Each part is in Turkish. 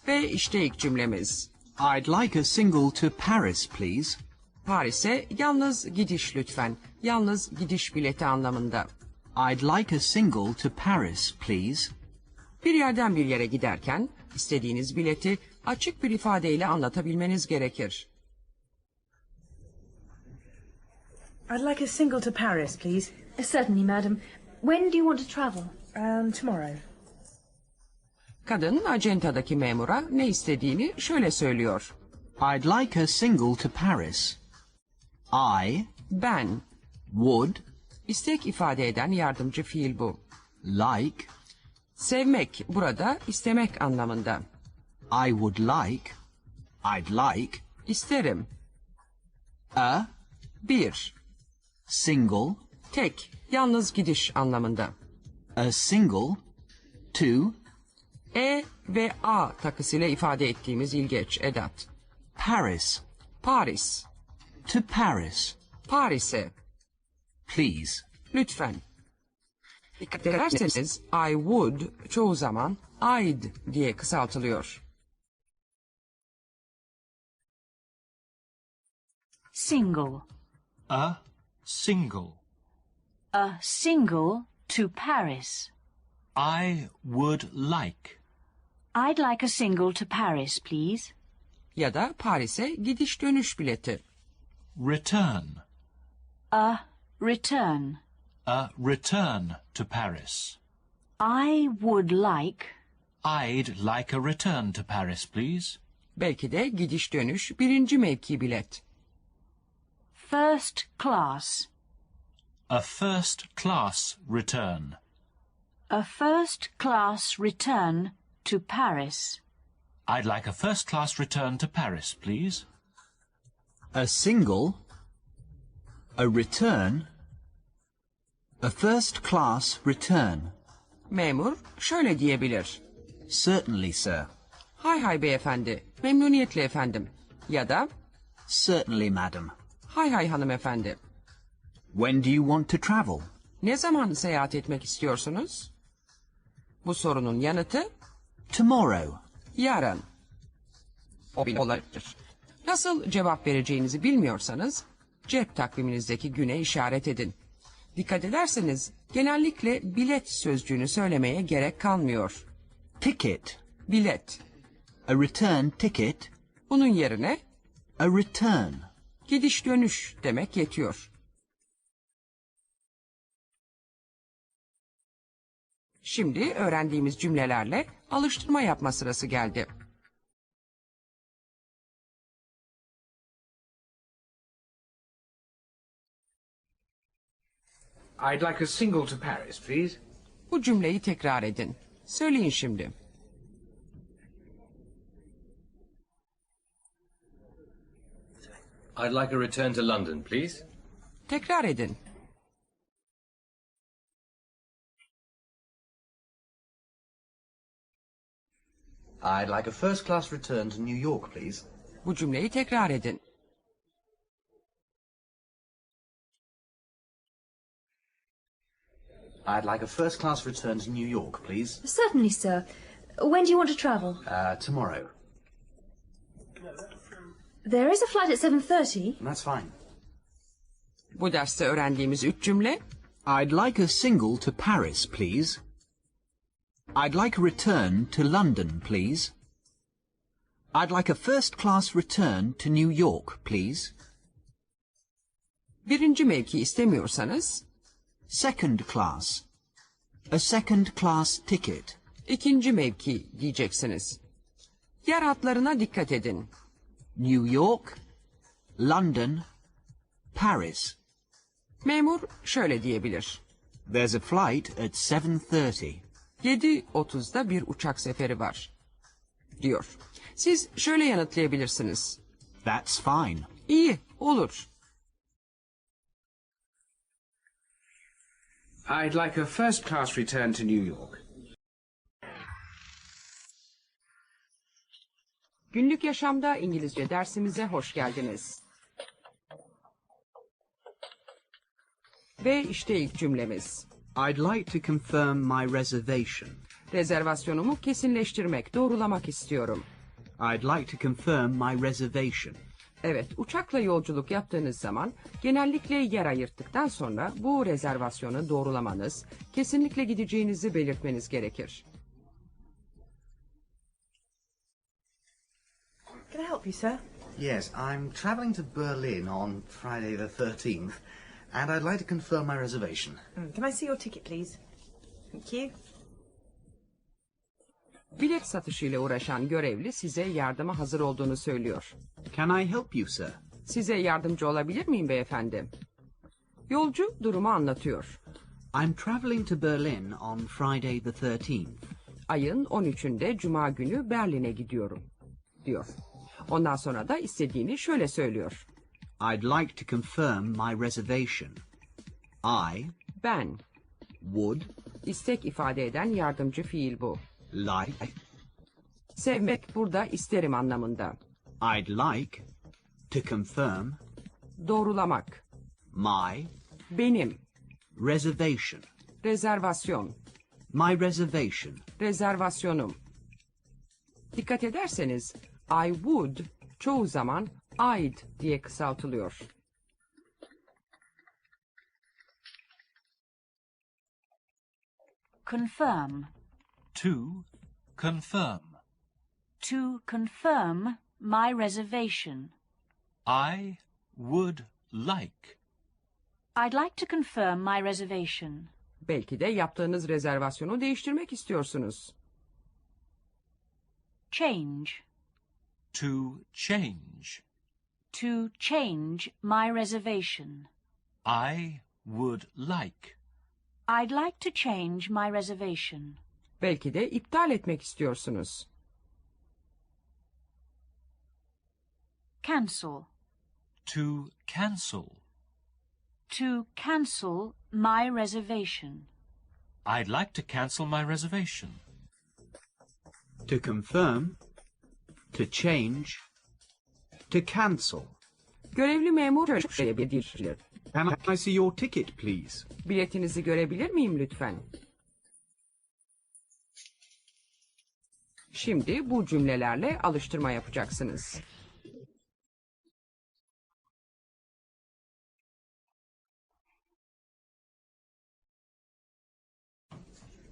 Ve işte ilk cümlemiz. I'd like a single to Paris, please. Paris'e yalnız gidiş lütfen. Yalnız gidiş bileti anlamında. I'd like a single to Paris, please. Bir yerden bir yere giderken istediğiniz bileti açık bir ifadeyle anlatabilmeniz gerekir. I'd like a single to Paris, please. Certainly, madam. When do you want to travel? Tomorrow. Kadın acentadaki memura ne istediğini şöyle söylüyor. I'd like a single to Paris. Ben. Would İstek ifade eden yardımcı fiil bu. like, Sevmek burada istemek anlamında. I would like, I'd like, İsterim. a Bir. single, Tek, yalnız gidiş anlamında. a single, to E ve A takısıyla ifade ettiğimiz ilgeç edat. Paris, Paris. to Paris, Paris'e. please. Lütfen. Dikkat ederseniz I would çoğu zaman I'd diye kısaltılıyor. Single. A single. A single to Paris. I would like. I'd like a single to Paris, please. Ya da Paris'e gidiş dönüş bileti. Return. A return. A return to Paris. I would like. I'd like a return to Paris, please. Belki de gidiş dönüş birinci mevki bilet. First class. A first class return. A first class return to Paris. I'd like a first class return to Paris, please. A single, a return, a first class return. Memur şöyle diyebilir. Certainly, sir. Hay hay beyefendi, memnuniyetle efendim. Ya da Certainly, madam. hay hay hanımefendi. When do you want to travel? Ne zaman seyahat etmek istiyorsunuz? Bu sorunun yanıtı Tomorrow. yarın. O bile olabilir. Nasıl cevap vereceğinizi bilmiyorsanız cep takviminizdeki güne işaret edin. Dikkat ederseniz genellikle bilet sözcüğünü söylemeye gerek kalmıyor. Ticket. Bilet. A return ticket. Bunun yerine A return. gidiş dönüş demek yetiyor. Şimdi öğrendiğimiz cümlelerle alıştırma yapma sırası geldi. I'd like a single to Paris, please. Bu cümleyi tekrar edin. Söyleyin şimdi. I'd like a return to London, please. Tekrar edin. I'd like a first-class return to New York, please. Bu cümleyi tekrar edin. I'd like a first-class return to New York, please. Certainly, sir. When do you want to travel? Tomorrow. There is a flight at 7:30. That's fine. Bu derste öğrendiğimiz 3 cümle I'd like a single to Paris, please. I'd like a return to London, please. I'd like a first-class return to New York, please. birinci mevki istemiyorsanız Second class. A second-class ticket. ikinci mevki diyeceksiniz. Yer hatlarına dikkat edin. New York, London, Paris. Memur şöyle diyebilir. There's a flight at 7:30. 7:30'da bir uçak seferi var, diyor. Siz şöyle yanıtlayabilirsiniz. That's fine. İyi, olur. I'd like a first-class return to New York. Günlük yaşamda İngilizce dersimize hoş geldiniz. Ve işte ilk cümlemiz. I'd like to confirm my reservation. Rezervasyonumu kesinleştirmek, doğrulamak istiyorum. I'd like to confirm my reservation. Evet, uçakla yolculuk yaptığınız zaman genellikle yer ayırttıktan sonra bu rezervasyonu doğrulamanız, kesinlikle gideceğinizi belirtmeniz gerekir. Can I help you, sir? Yes, I'm travelling to Berlin on Friday the 13th, and I'd like to confirm my reservation. Can I see your ticket, please? Thank you. Bilet satışıyla uğraşan görevli size yardıma hazır olduğunu söylüyor. Can I help you, sir? Size yardımcı olabilir miyim beyefendi? Yolcu durumu anlatıyor. I'm travelling to Berlin on Friday the 13th. Ayın 13'ünde Cuma günü Berlin'e gidiyorum, diyor. Ondan sonra da istediğini şöyle söylüyor. I'd like to confirm my reservation. Ben, Would istek ifade eden yardımcı fiil bu. like, Sevmek burada isterim anlamında. I'd like to confirm Doğrulamak, my benim, reservation. rezervasyon, My reservation. rezervasyonum. Dikkat ederseniz I would çoğu zaman I'd diye kısaltılıyor. Confirm. To confirm. To confirm my reservation. I would like. I'd like to confirm my reservation. Belki de yaptığınız rezervasyonu değiştirmek istiyorsunuz. Change. To change. To change my reservation. I would like. I'd like to change my reservation. Belki de iptal etmek istiyorsunuz. Cancel. To cancel. To cancel my reservation. I'd like to cancel my reservation. To confirm. To change. To cancel. Görevli memur şöyle bildirir. Can I see your ticket, please? Biletinizi görebilir miyim lütfen? Şimdi bu cümlelerle alıştırma yapacaksınız.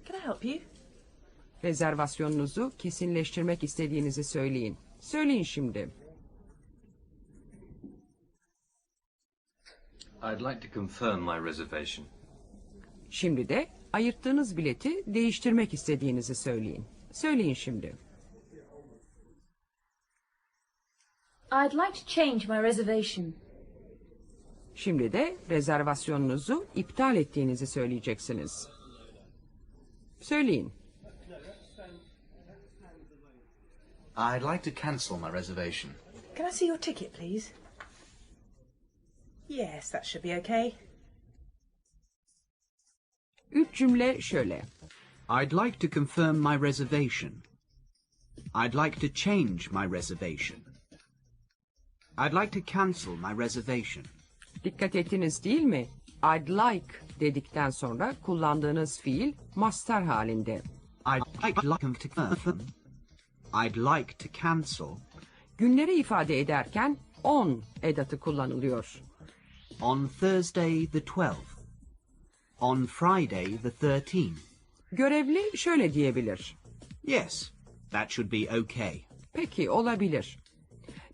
Can I help you? Rezervasyonunuzu kesinleştirmek istediğinizi söyleyin. Söyleyin şimdi. I'd like to confirm my reservation. Şimdi de ayırttığınız bileti değiştirmek istediğinizi söyleyin. Söyleyin şimdi. I'd like to change my reservation. Şimdi de rezervasyonunuzu iptal ettiğinizi söyleyeceksiniz. Söyleyin. I'd like to cancel my reservation. Can I see your ticket, please? Yes, that should be okay. 3 cümle şöyle. I'd like to confirm my reservation. I'd like to change my reservation. I'd like to cancel my reservation. Dikkat ettiniz değil mi? I'd like dedikten sonra kullandığınız fiil mastar halinde. I'd like to confirm. I'd like to cancel. Günleri ifade ederken on edatı kullanılıyor. On Thursday the 12th. On Friday the 13th. Görevli şöyle diyebilir. Yes, that should be okay. Peki, olabilir.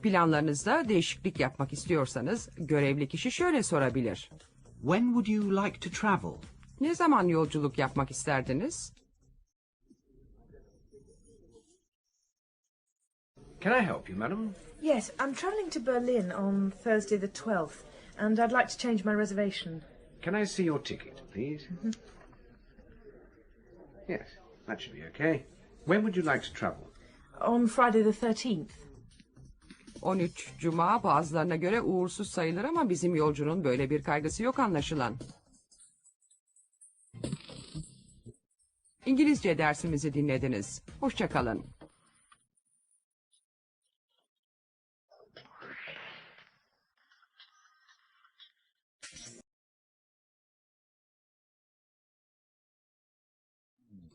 Planlarınızda değişiklik yapmak istiyorsanız görevli kişi şöyle sorabilir. When would you like to travel? Ne zaman yolculuk yapmak isterdiniz? Can I help you, madam? Yes, I'm travelling to Berlin on Thursday the 12th, and I'd like to change my reservation. Can I see your ticket, please? Yes, that should be okay. When would you like to travel? On Friday the 13th. 13 Cuma bazılarına göre uğursuz sayılır ama bizim yolcunun böyle bir kaygısı yok anlaşılan. İngilizce dersimizi dinlediniz. Hoşça kalın.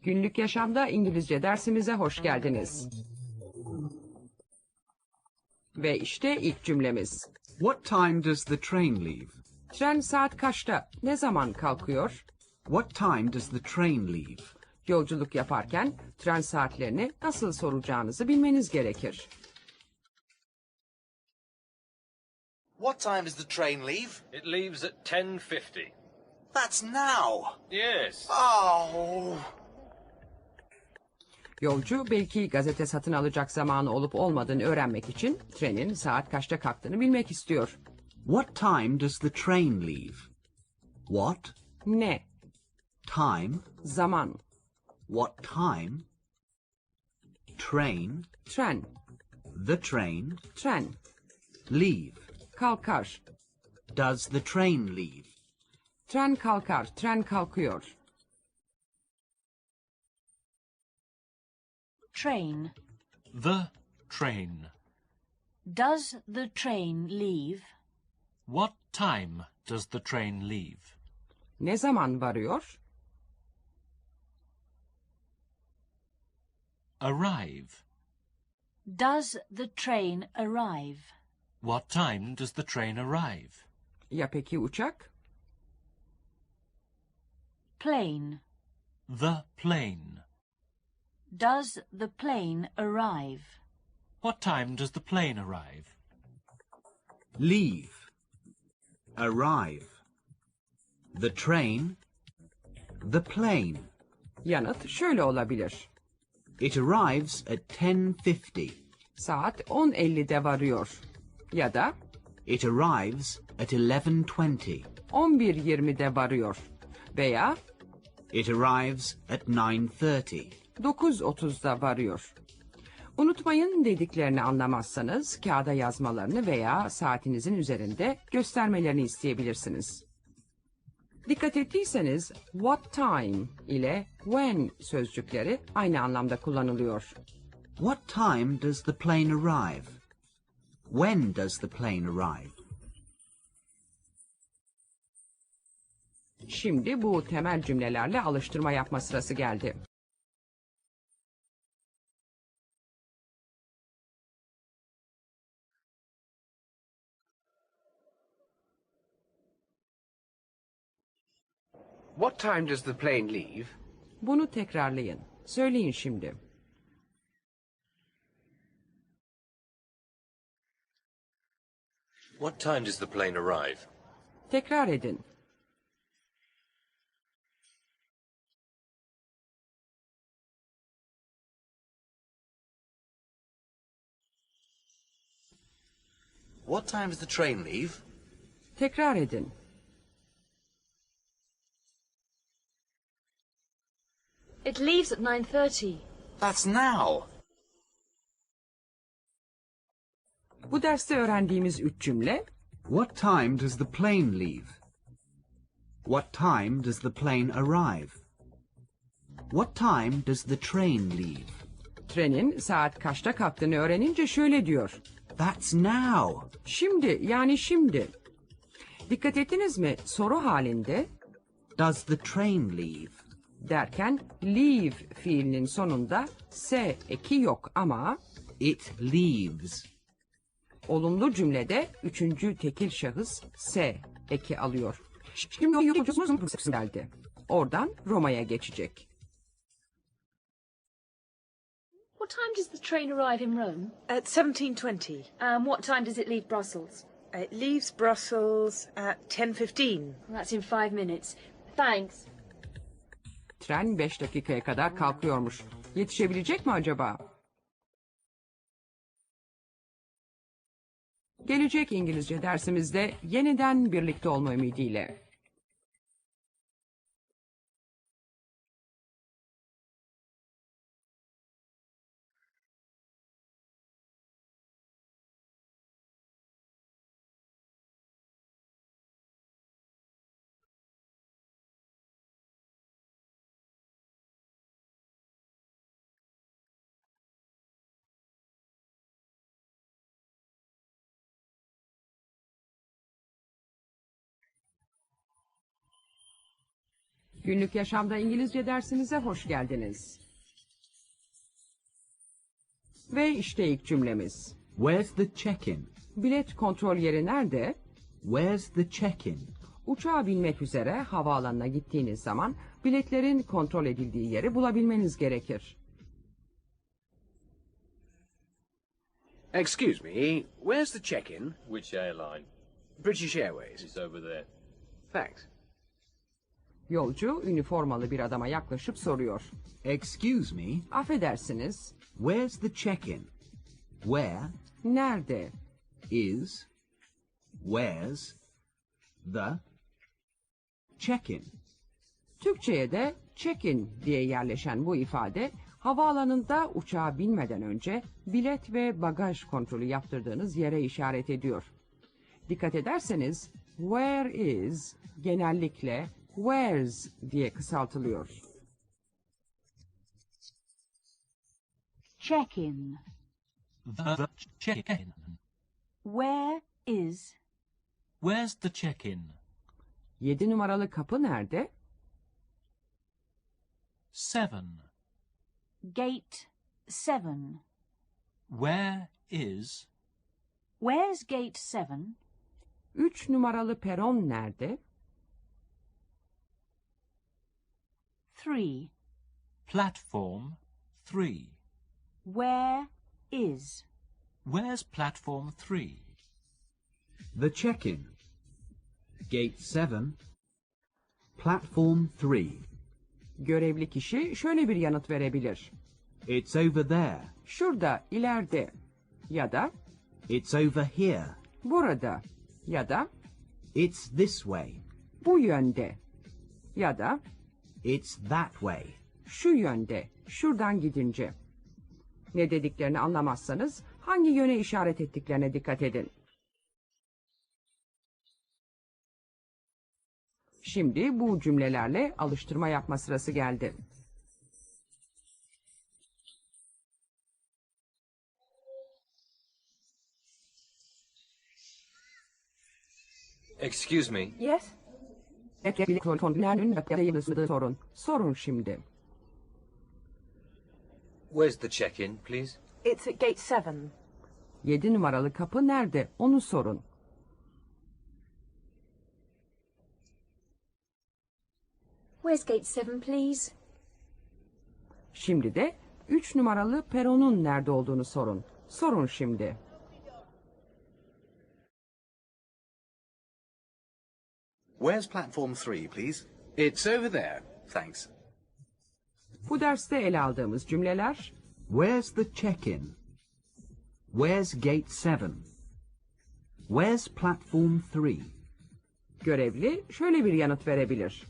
Günlük yaşamda İngilizce dersimize hoş geldiniz. Ve işte ilk cümlemiz. What time does the train leave? Tren saat kaçta? Ne zaman kalkıyor? What time does the train leave? Yolculuk yaparken tren saatlerini nasıl soracağınızı bilmeniz gerekir. What time does the train leave? It leaves at 10:50. That's now. Yes. Oh. Yolcu belki gazete satın alacak zamanı olup olmadığını öğrenmek için trenin saat kaçta kalktığını bilmek istiyor. What time does the train leave? What? Ne? Time? Zaman. What time? Train? Tren. The train? Tren. Leave? Kalkar. Does the train leave? Tren kalkar. Tren kalkıyor. Train. The train. Does the train leave? What time does the train leave? Ne zaman varıyor? Arrive. Does the train arrive? What time does the train arrive? Ya peki uçak? Plane. The plane. Does the plane arrive? What time does the plane arrive? Leave. Arrive. The train. The plane. Yanıt şöyle olabilir. It arrives at 10:50. Saat 10.50'de varıyor. Ya da It arrives at 11:20. 11.20'de varıyor. Veya It arrives at 9:30. 9.30'da varıyor. Unutmayın, dediklerini anlamazsanız kağıda yazmalarını veya saatinizin üzerinde göstermelerini isteyebilirsiniz. Dikkat ettiyseniz what time ile when sözcükleri aynı anlamda kullanılıyor. What time does the plane arrive? When does the plane arrive? Şimdi bu temel cümlelerle alıştırma yapma sırası geldi. What time does the plane leave? Bunu tekrarlayın. Söyleyin şimdi. What time does the plane arrive? Tekrar edin. What time does the train leave? Tekrar edin. It leaves at 9:30. That's now. Bu derste öğrendiğimiz 3 cümle What time does the plane leave? What time does the plane arrive? What time does the train leave? trenin saat kaçta kalktığını öğrenince şöyle diyor. That's now. Şimdi, yani şimdi. Dikkat ettiniz mi? Soru halinde Does the train leave? derken leave fiilinin sonunda s eki yok ama It leaves. olumlu cümlede üçüncü tekil şahıs s eki alıyor. Şimdi yolcumuz geldi. Oradan Roma'ya geçecek. What time does the train arrive in Rome? At 17:20. What time does it leave Brussels? It leaves Brussels at 10:15. That's in 5 minutes. Thanks. Tren 5 dakikaya kadar kalkıyormuş. Yetişebilecek mi acaba? Gelecek İngilizce dersimizde yeniden birlikte olma ümidiyle. Günlük Yaşamda İngilizce dersinize hoş geldiniz. Ve işte ilk cümlemiz. Where's the check-in? Bilet kontrol yeri nerede? Where's the check-in? Uçağa binmek üzere havaalanına gittiğiniz zaman biletlerin kontrol edildiği yeri bulabilmeniz gerekir. Excuse me, where's the check-in? Which airline? British Airways. It's over there. Thanks. Yolcu üniformalı bir adama yaklaşıp soruyor. Excuse me, Affedersiniz, where's the check-in? Where nerede? is, where's the check-in? Türkçe'ye de check-in diye yerleşen bu ifade, havaalanında uçağa binmeden önce bilet ve bagaj kontrolü yaptırdığınız yere işaret ediyor. Dikkat ederseniz, where is genellikle where's diye kısaltılıyor. Check-in. The check-in. Where is? Where's the check-in? 7 numaralı kapı nerede? 7. Gate 7. Where is? Where's gate 7? 3 numaralı peron nerede? 3. Platform 3. Where is? Where's platform 3? The check-in. Gate 7. Platform 3. Görevli kişi şöyle bir yanıt verebilir. It's over there. Şurada, ileride ya da It's over here. burada ya da It's this way. bu yönde ya da It's that way. şu yönde, şuradan gidince. Ne dediklerini anlamazsanız hangi yöne işaret ettiklerine dikkat edin. Şimdi bu cümlelerle alıştırma yapma sırası geldi. Excuse me. Yes? Sorun. Sorun şimdi. Where's the check-in, please? It's at gate 7. 7 numaralı kapı nerede? Onu sorun. Where's gate 7, please? Şimdi de 3 numaralı peronun nerede olduğunu sorun. Sorun şimdi. Where's platform 3, please? It's over there. Thanks. Bu derste ele aldığımız cümleler Where's the check-in? Where's gate 7? Where's platform 3? görevli şöyle bir yanıt verebilir.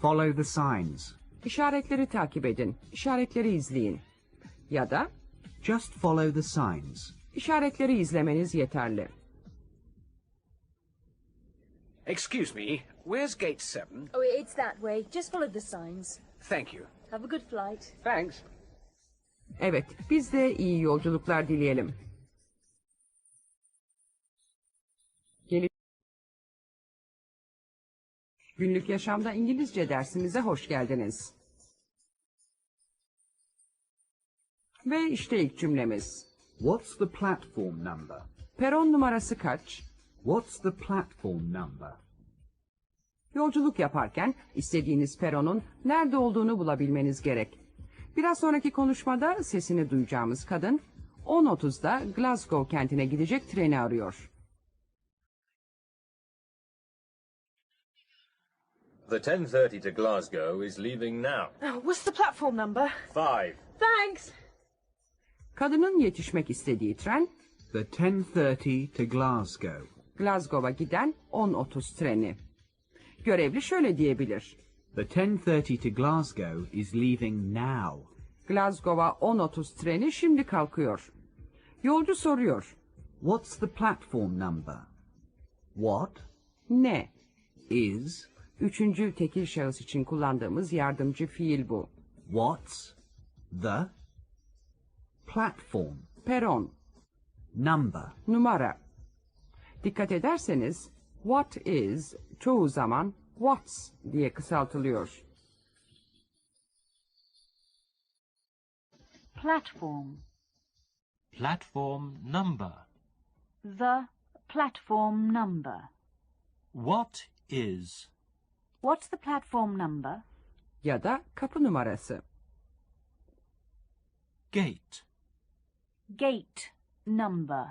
Follow the signs. İşaretleri takip edin, işaretleri izleyin. Ya da Just follow the signs. işaretleri izlemeniz yeterli. Excuse me, where's gate 7? Oh, it's that way. Just follow the signs. Thank you. Have a good flight. Thanks. Evet, biz de iyi yolculuklar dileyelim. Günlük Yaşamda İngilizce dersimize hoş geldiniz. Ve işte ilk cümlemiz. What's the platform number? Peron numarası kaç? What's the platform number? Yolculuk yaparken istediğiniz peronun nerede olduğunu bulabilmeniz gerek. Biraz sonraki konuşmada sesini duyacağımız kadın 10.30'da Glasgow kentine gidecek treni arıyor. The 10:30 to Glasgow is leaving now. Oh, what's the platform number? 5. Thanks. Kadının yetişmek istediği tren The 10:30 to Glasgow. Glasgow'a giden 10.30 treni. Görevli şöyle diyebilir. The 10:30 to Glasgow is leaving now. Glasgow'a 10.30 treni şimdi kalkıyor. Yolcu soruyor. What's the platform number? What Ne? is Üçüncü tekil şahıs için kullandığımız yardımcı fiil bu. what's the platform Peron, number? numara. Dikkat ederseniz what is çoğu zaman what's diye kısaltılıyor. Platform. Platform number. The platform number. What is? What's the platform number? Ya da kapı numarası. Gate. Gate number.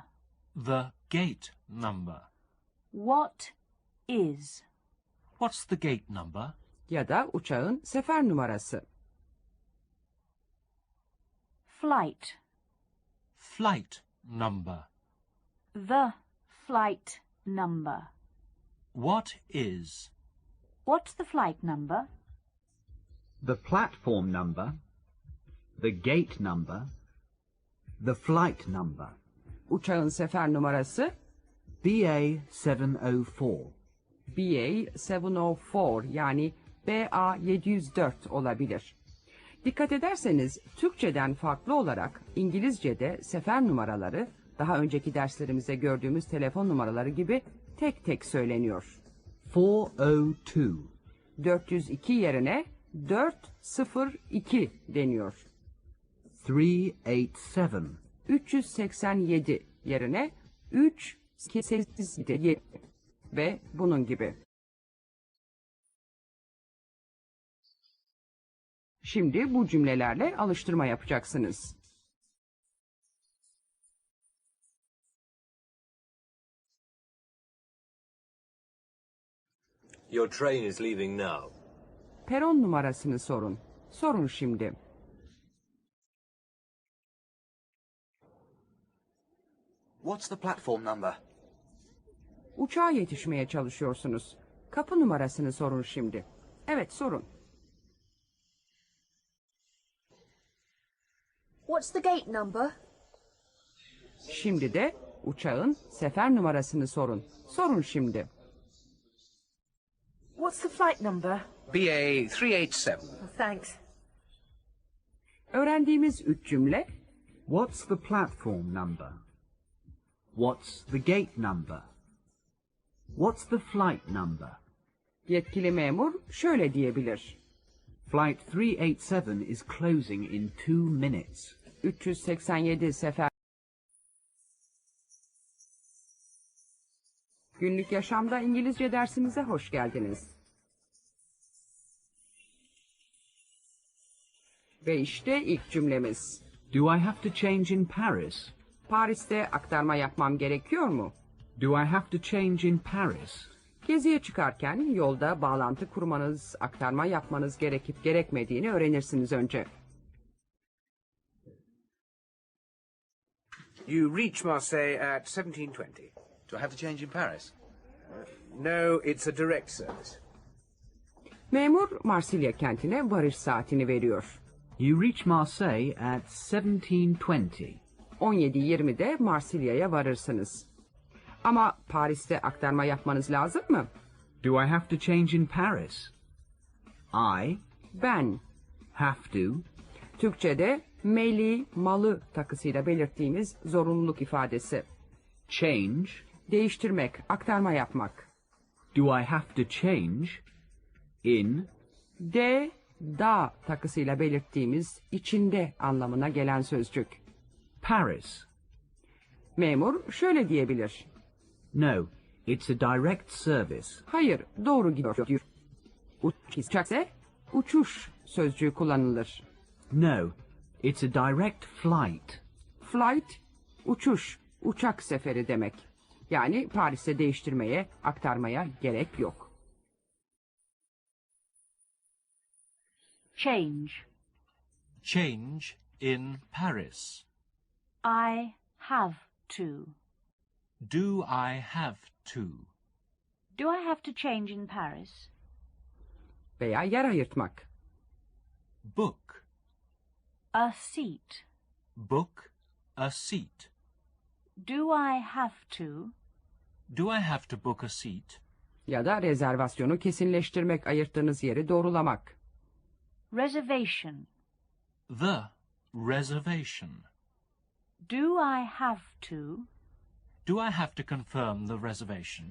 The gate number. What is? What's the gate number? Ya da uçağın sefer numarası. Flight. Flight number. The flight number. What is? What's the flight number? The platform number, the gate number, the flight number. Uçağın sefer numarası BA 704. BA 704 yani BA 704 olabilir. Dikkat ederseniz Türkçeden farklı olarak İngilizce'de sefer numaraları daha önceki derslerimizde gördüğümüz telefon numaraları gibi tek tek söyleniyor. 402. 402 yerine 402 deniyor. 387. 387 yerine 387 ve bunun gibi. Şimdi bu cümlelerle alıştırma yapacaksınız. Your train is leaving now. Peron numarasını sorun. Sorun şimdi. What's the platform number? Uçağa yetişmeye çalışıyorsunuz. Kapı numarasını sorun şimdi. Evet, sorun. What's the gate number? Şimdi de uçağın sefer numarasını sorun. Sorun şimdi. What's the flight number? BA 387. Thanks. Öğrendiğimiz 3 cümle What's the platform number? What's the gate number? What's the flight number? yetkili memur şöyle diyebilir. Flight 387 is closing in 2 minutes. 387 sefer. Günlük yaşamda İngilizce dersimize hoş geldiniz. Ve işte ilk cümlemiz. Do I have to change in Paris? Paris'te aktarma yapmam gerekiyor mu? Do I have to change in Paris? Geziye çıkarken yolda bağlantı kurmanız, aktarma yapmanız gerekip gerekmediğini öğrenirsiniz önce. You reach Marseille at 17:20. Do I have to change in Paris? No, it's a direct service. Memur Marsilya kentine varış saatini veriyor. You reach Marseille at 17:20. 17:20'de Marsilya'ya varırsınız. Ama Paris'te aktarma yapmanız lazım mı? Do I have to change in Paris? I Ben, have to Türkçe'de meli, malı takısıyla belirttiğimiz zorunluluk ifadesi. change. Değiştirmek, aktarma yapmak. Do I have to change in De, da takısıyla belirttiğimiz içinde anlamına gelen sözcük. Paris? Memur şöyle diyebilir. No, it's a direct service. Hayır, doğru gidiyor. Uçaksa uçuş sözcüğü kullanılır. No, it's a direct flight. Flight, uçuş, uçak seferi demek. Yani Paris'te değiştirmeye, aktarmaya gerek yok. Change. Change in Paris. I have to. Do I have to? Do I have to change in Paris? Veya yer ayırtmak. Book. A seat. Book a seat. Do I have to? Do I have to book a seat? Ya da rezervasyonu kesinleştirmek, ayırttığınız yeri doğrulamak. Reservation. The reservation. Do I have to? Do I have to confirm the reservation?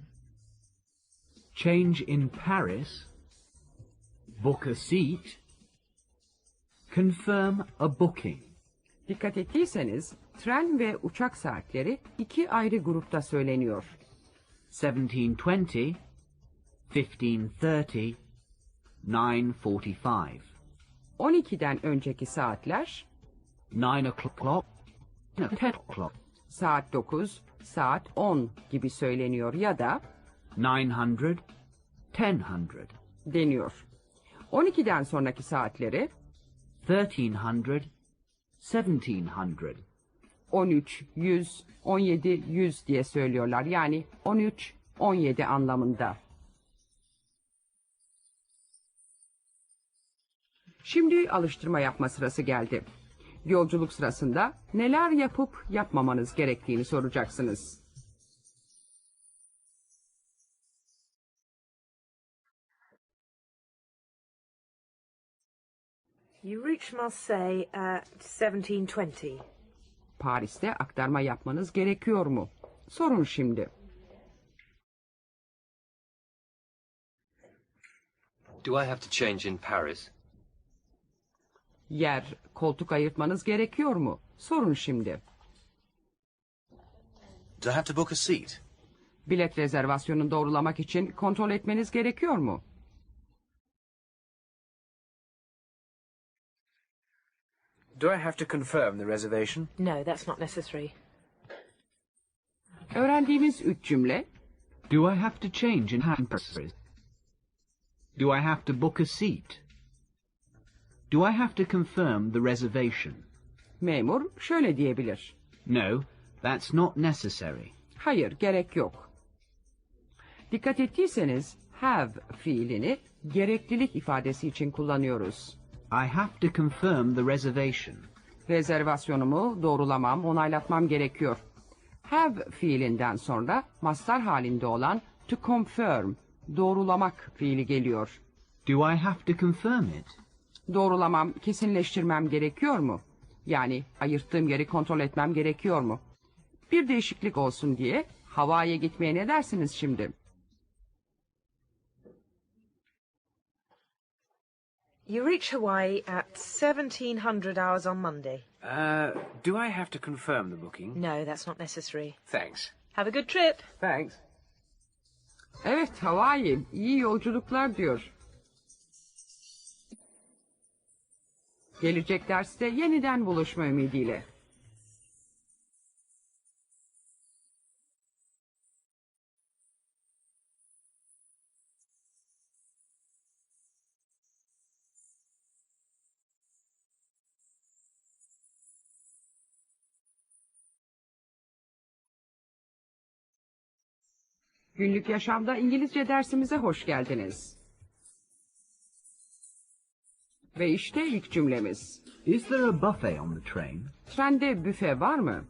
Change in Paris. Book a seat. Confirm a booking. Dikkat ettiyseniz tren ve uçak saatleri iki ayrı grupta söyleniyor. 17:20, 15:30, 9:45. 12'den önceki saatler 9 o'clock, 10 o'clock, saat 9, saat 10 gibi söyleniyor ya da 900, 1000, deniyor. 12'den sonraki saatleri 1300, 1700. 13, 100, 17, 100 diye söylüyorlar. Yani 13, 17 anlamında. Şimdi alıştırma yapma sırası geldi. Yolculuk sırasında neler yapıp yapmamanız gerektiğini soracaksınız. You reach Marseille at 17:20. Paris'te aktarma yapmanız gerekiyor mu? Sorun şimdi. Do I have to change in Paris? Yer, koltuk ayırtmanız gerekiyor mu? Sorun şimdi. Do I have to book a seat? Bilet rezervasyonunu doğrulamak için kontrol etmeniz gerekiyor mu? Do I have to confirm the reservation? No, that's not necessary. Öğrendiğimiz 3 cümle Do I have to change in Paris? Do I have to book a seat? Do I have to confirm the reservation? memur şöyle diyebilir. No, that's not necessary. Hayır, gerek yok. Dikkat ettiyseniz have fiilini gereklilik ifadesi için kullanıyoruz. I have to confirm the reservation. Rezervasyonumu doğrulamam, onaylatmam gerekiyor. Have fiilinden sonra mastar halinde olan to confirm, doğrulamak fiili geliyor. Do I have to confirm it? Doğrulamam, kesinleştirmem gerekiyor mu? Yani ayırttığım yeri kontrol etmem gerekiyor mu? Bir değişiklik olsun diye Hawaii'ye gitmeye ne dersiniz şimdi? You reach Hawaii at 1700 hours on Monday. Do I have to confirm the booking? No, that's not necessary. Thanks. Have a good trip. Thanks. Evet, Hawaii, iyi yolculuklar diyor. Gelecek derste yeniden buluşma ümidiyle. Günlük yaşamda İngilizce dersimize hoş geldiniz. Ve işte ilk cümlemiz. Is there a buffet on the train? Trende büfe var mı?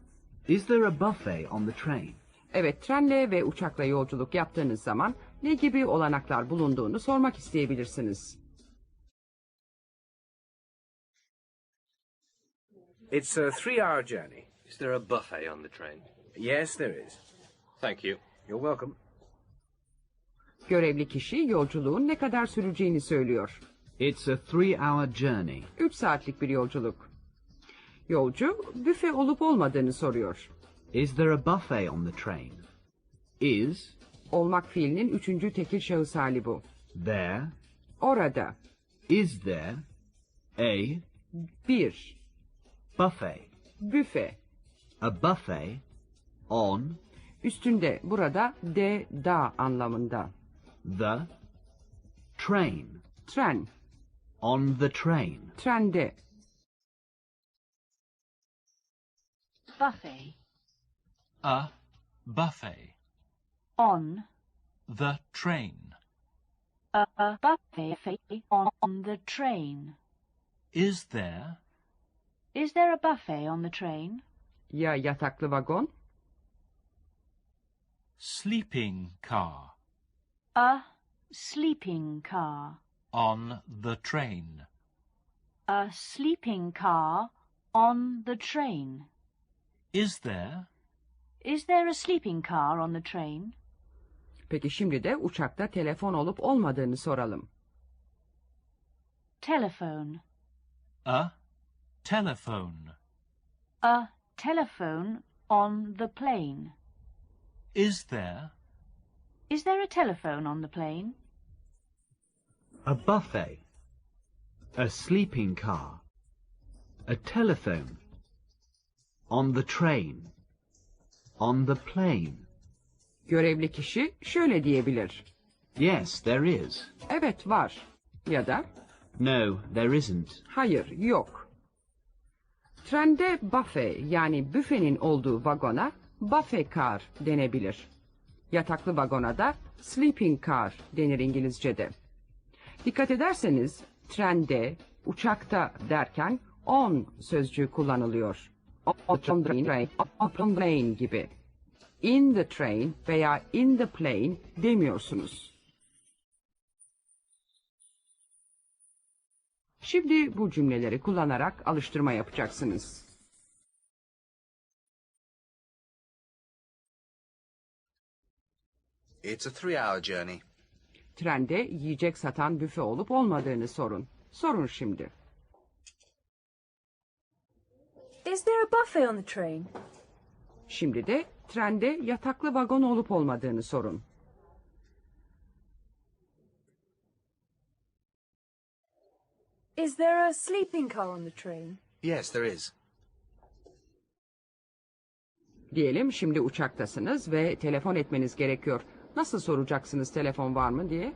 Is there a buffet on the train? Evet, trenle ve uçakla yolculuk yaptığınız zaman ne gibi olanaklar bulunduğunu sormak isteyebilirsiniz. It's a 3-hour journey. Is there a buffet on the train? Yes, there is. Thank you. You're welcome. Görevli kişi yolculuğun ne kadar süreceğini söylüyor. It's a 3-hour journey. 3 saatlik bir yolculuk. Yolcu, büfe olup olmadığını soruyor. Is there a buffet on the train? Is Olmak fiilinin 3. tekil şahıs hali bu. there, Orada, is there, a bir, buffet? büfe, A buffet on üstünde, burada de, da anlamında. the train. Tren, On the train. trende. Buffet. A buffet. On. The train. A buffet on the train. Is there Is there a buffet on the train? Ya yataklı vagon? sleeping car A sleeping car. on the train? A sleeping car on the train. Is there Is there a sleeping car on the train? Peki şimdi de uçakta telefon olup olmadığını soralım. Telephone. a telephone A telephone on the plane. Is there? Is there a telephone on the plane? A buffet. A sleeping car. A telephone. On the train. On the plane. Görevli kişi şöyle diyebilir. Yes, there is. Evet var. Ya da No, there isn't. hayır yok. Trende buffet yani büfenin olduğu vagona buffet car denebilir. Yataklı vagona da sleeping car denir İngilizce'de. Dikkat ederseniz trende, uçakta derken on sözcüğü kullanılıyor. On the train, on the plane gibi. In the train veya in the plane demiyorsunuz. Şimdi bu cümleleri kullanarak alıştırma yapacaksınız. It's a 3-hour journey. Trende yiyecek satan büfe olup olmadığını sorun. Sorun şimdi. Is there a buffet on the train? Şimdi de trende yataklı vagon olup olmadığını sorun. Is there a sleeping car on the train? Yes, there is. Diyelim şimdi uçaktasınız ve telefon etmeniz gerekiyor. Nasıl soracaksınız telefon var mı diye?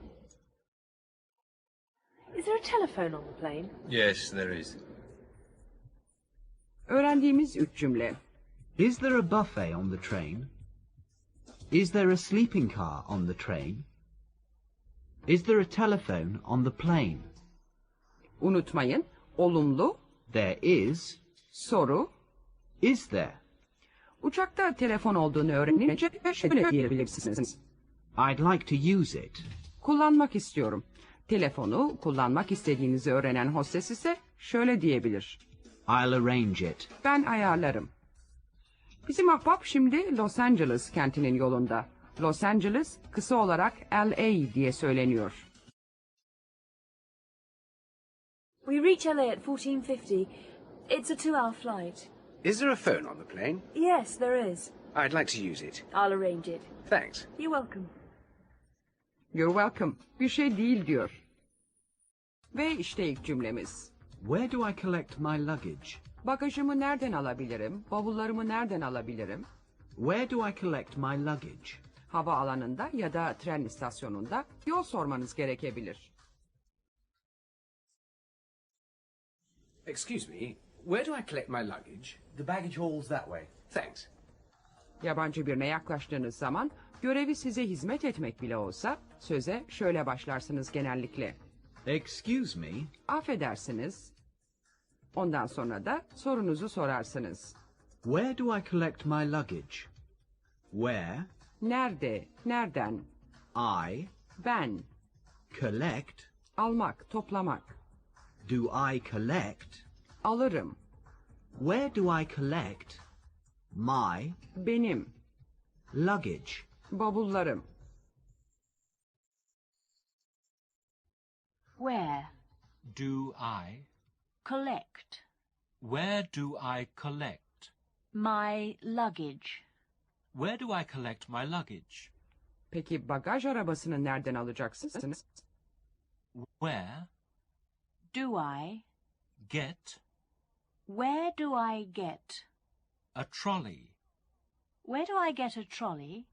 Is there a telephone on the plane? Yes, there is. Öğrendiğimiz 3 cümle. Is there a buffet on the train? Is there a sleeping car on the train? Is there a telephone on the plane? Unutmayın, olumlu, There is. soru. Is there? Uçakta telefon olduğunu öğrenince şöyle diyebilirsiniz. I'd like to use it. Kullanmak istiyorum. Telefonu kullanmak istediğinizi öğrenen hostes ise şöyle diyebilir. I'll arrange it. Ben ayarlarım. Bizim ahbap şimdi Los Angeles kentinin yolunda. Los Angeles kısa olarak LA diye söyleniyor. We reach LA at 14:50. It's a 2-hour flight. Is there a phone on the plane? Yes, there is. I'd like to use it. I'll arrange it. Thanks. You're welcome. You're welcome. Bir şey değil diyor. Ve işte ilk cümlemiz. Where do I collect my luggage? Bagajımı nereden alabilirim? Bavullarımı nereden alabilirim? Where do I collect my luggage? Hava alanında ya da tren istasyonunda yol sormanız gerekebilir. Excuse me, where do I collect my luggage? The baggage hall's that way. Thanks. Yabancı birine yaklaştığınız zaman görevi size hizmet etmek bile olsa söze şöyle başlarsınız genellikle. Excuse me? Affedersiniz. Ondan sonra da sorunuzu sorarsınız. Where do I collect my luggage? Where Nerede, nereden, I ben, collect, almak, toplamak, do I collect? alırım, Where do I collect my benim, luggage? bavullarım. Where? Do I? Collect. Where do I collect? My luggage. Where do I collect my luggage? Peki bagaj arabasını nereden alacaksınız? Where? Do I? Get? Where do I get? A trolley. Where do I get a trolley?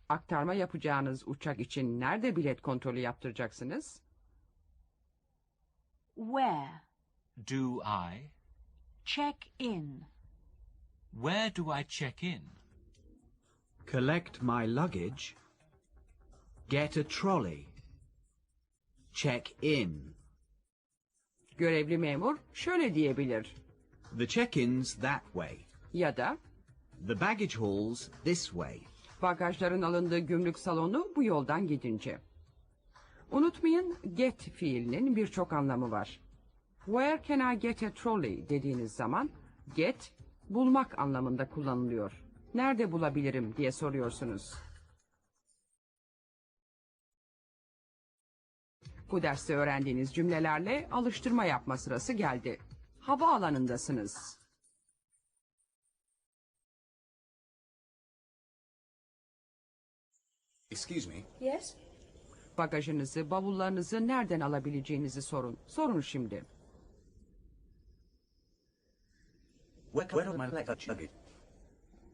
Aktarma yapacağınız uçak için nerede bilet kontrolü yaptıracaksınız? Where? Do I? Check in. Where do I check in? Collect my luggage. Get a trolley. Check in. Görevli memur şöyle diyebilir. The check-in's that way. Ya da The baggage hall's this way. bagajların alındığı gümrük salonu bu yoldan gidince. Unutmayın get fiilinin birçok anlamı var. Where can I get a trolley dediğiniz zaman get bulmak anlamında kullanılıyor. Nerede bulabilirim diye soruyorsunuz. Bu derste öğrendiğiniz cümlelerle alıştırma yapma sırası geldi. Havaalanındasınız. Excuse me. Yes? Bagajınızı, bavullarınızı nereden alabileceğinizi sorun. Sorun şimdi. Where are my luggage?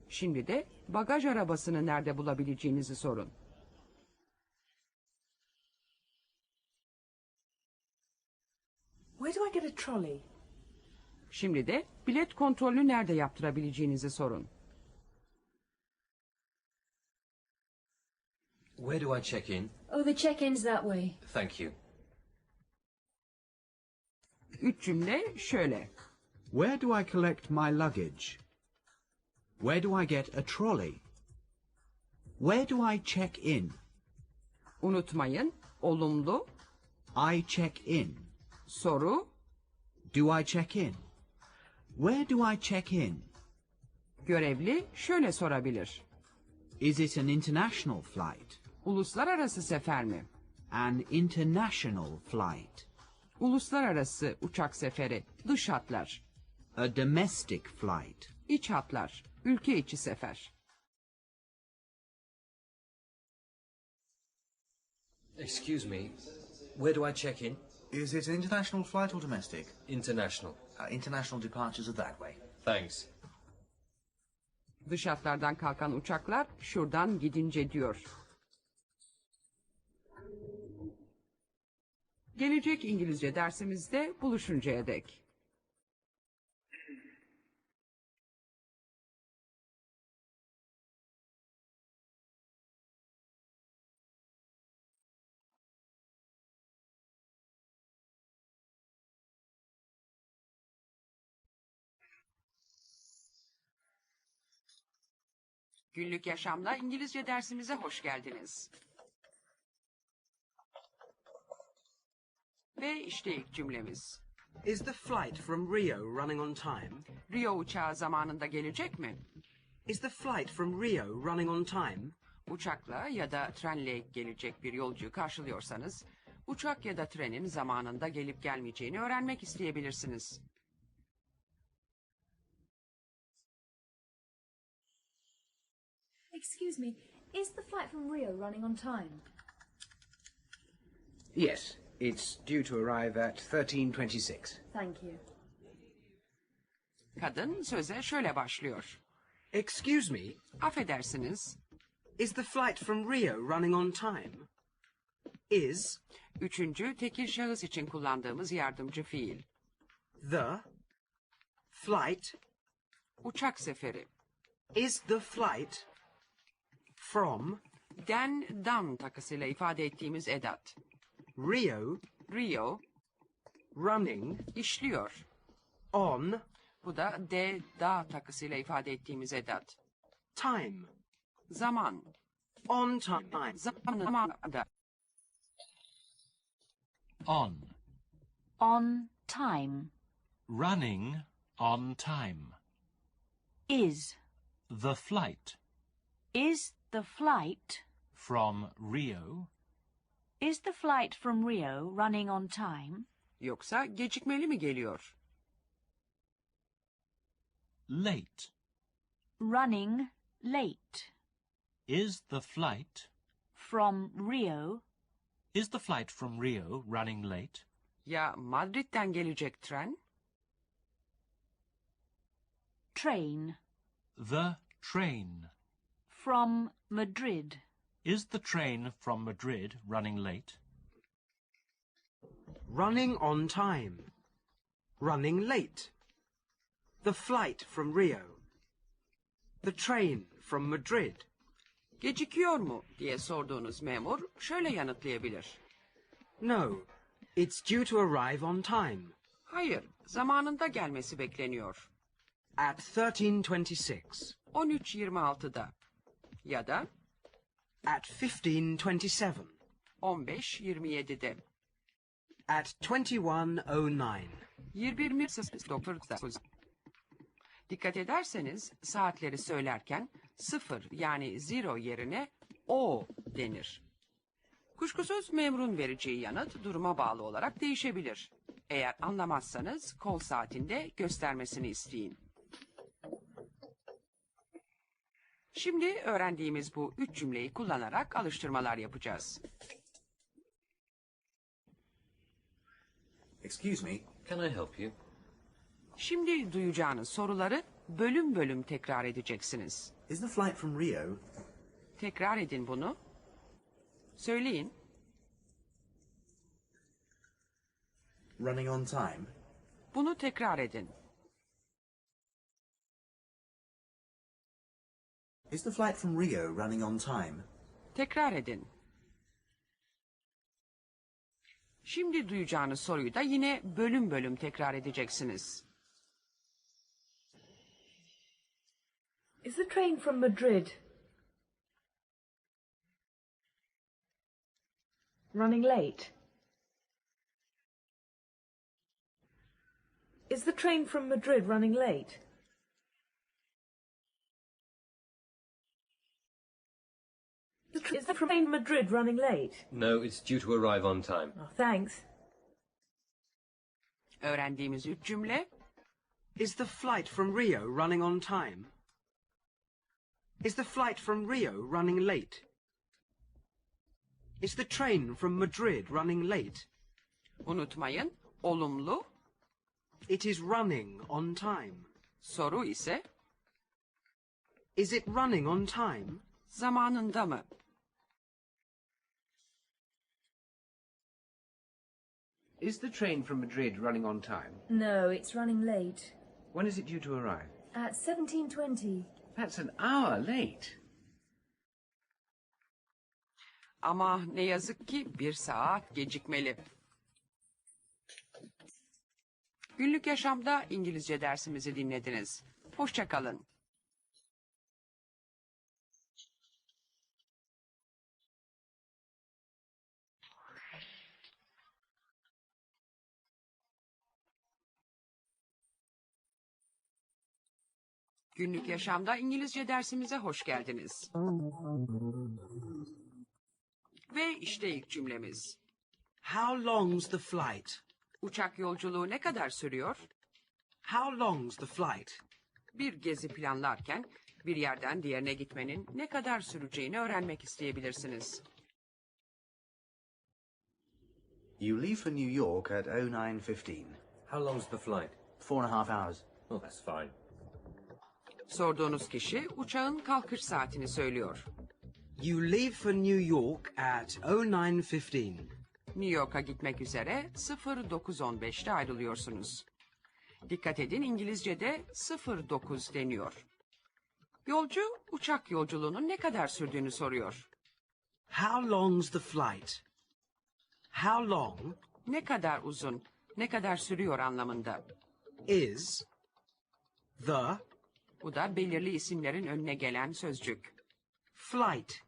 Şimdi de bagaj arabasını nerede bulabileceğinizi sorun. Where do I get a trolley? Şimdi de bilet kontrolünü nerede yaptırabileceğinizi sorun. Where do I check in? Oh, the check-in's that way. Thank you. 3 cümle şöyle. Where do I collect my luggage? Where do I get a trolley? Where do I check in? Unutmayın, olumlu, I check in. soru, Do I check in? Where do I check in? görevli şöyle sorabilir. Is it an international flight? Uluslararası sefer mi? An international flight. Uluslararası uçak seferi, dış hatlar. A domestic flight. İç hatlar, ülke içi sefer. Excuse me. Where do I check in? Is it an international flight or domestic? International. International departures are that way. Thanks. Dış hatlardan kalkan uçaklar şuradan gidince diyor. Gelecek İngilizce dersimizde buluşuncaya dek. Günlük yaşamda İngilizce dersimize hoş geldiniz. Ve işte ilk cümlemiz. Is the flight from Rio running on time? Rio uçağı zamanında gelecek mi? Is the flight from Rio running on time? Uçakla ya da trenle gelecek bir yolcuyu karşılıyorsanız, uçak ya da trenin zamanında gelip gelmeyeceğini öğrenmek isteyebilirsiniz. Excuse me, is the flight from Rio running on time? Yes, it's due to arrive at 13:26. Thank you. Kadın söze şöyle başlıyor. Excuse me, Affedersiniz, is the flight from Rio running on time? Is üçüncü tekil şahıs için kullandığımız yardımcı fiil. the flight, Uçak seferi. is the flight from Dan takısıyla ifade ettiğimiz edat. Rio Rio, running işliyor. on Bu da da takısıyla ifade ettiğimiz edat. time? Zaman. On time. Zamanında. On. On time. Running on time. Is. The flight Is the flight. from Rio Is the flight from Rio running on time? Yoksa gecikmeli mi geliyor? late. Running late. Is the flight From Rio. Is the flight from Rio running late? Ya Madrid'den gelecek tren? Train. The train. From Madrid. Is the train from Madrid running late? Running on time. Running late. The flight from Rio. The train from Madrid. Gecikiyor mu diye sorduğunuz memur şöyle yanıtlayabilir. No, it's due to arrive on time. Hayır, zamanında gelmesi bekleniyor. At 13:26. 13.26'da ya da At 15:27. 15.27'de. At 21:09. 21.09'da. Dikkat ederseniz saatleri söylerken 0 yani zero yerine o denir. Kuşkusuz memurun vereceği yanıt duruma bağlı olarak değişebilir. Eğer anlamazsanız kol saatinde göstermesini isteyin. Şimdi öğrendiğimiz bu 3 cümleyi kullanarak alıştırmalar yapacağız. Excuse me. Can I help you? Şimdi duyacağınız soruları bölüm bölüm tekrar edeceksiniz. Is the flight from Rio? Tekrar edin bunu. Söyleyin. Running on time? Bunu tekrar edin. Is the flight from Rio running on time? Tekrar edin. Şimdi duyacağınız soruyu da yine bölüm bölüm tekrar edeceksiniz. Is the train from Madrid running late? Is the train from Madrid running late? Is the train from Madrid running late? No, it's due to arrive on time. Oh, thanks. Öğrendiğimiz 3 cümle. Is the flight from Rio running on time? Is the flight from Rio running late? Is the train from Madrid running late? Unutmayın, olumlu, It is running on time. soru ise Is it running on time? zamanında mı? Is the train from Madrid running on time? No, it's running late. When is it due to arrive? At 17:20. That's an hour late. Ama ne yazık ki 1 saat gecikmeli. Günlük yaşamda İngilizce dersimizi dinlediniz. Hoşça kalın. Günlük yaşamda İngilizce dersimize hoş geldiniz. Ve işte ilk cümlemiz. How long's the flight? Uçak yolculuğu ne kadar sürüyor? How long's the flight? Bir gezi planlarken bir yerden diğerine gitmenin ne kadar süreceğini öğrenmek isteyebilirsiniz. You leave for New York at 09:15. How long's the flight? 4.5 hours. Oh, that's fine. Sorduğunuz kişi uçağın kalkış saatini söylüyor. You leave for New York at 09:15. New York'a gitmek üzere 09:15'te ayrılıyorsunuz. Dikkat edin, İngilizce'de 09 deniyor. Yolcu uçak yolculuğunun ne kadar sürdüğünü soruyor. How long's the flight? How long Ne kadar uzun, ne kadar sürüyor anlamında. is the Bu da belirli isimlerin önüne gelen sözcük. flight?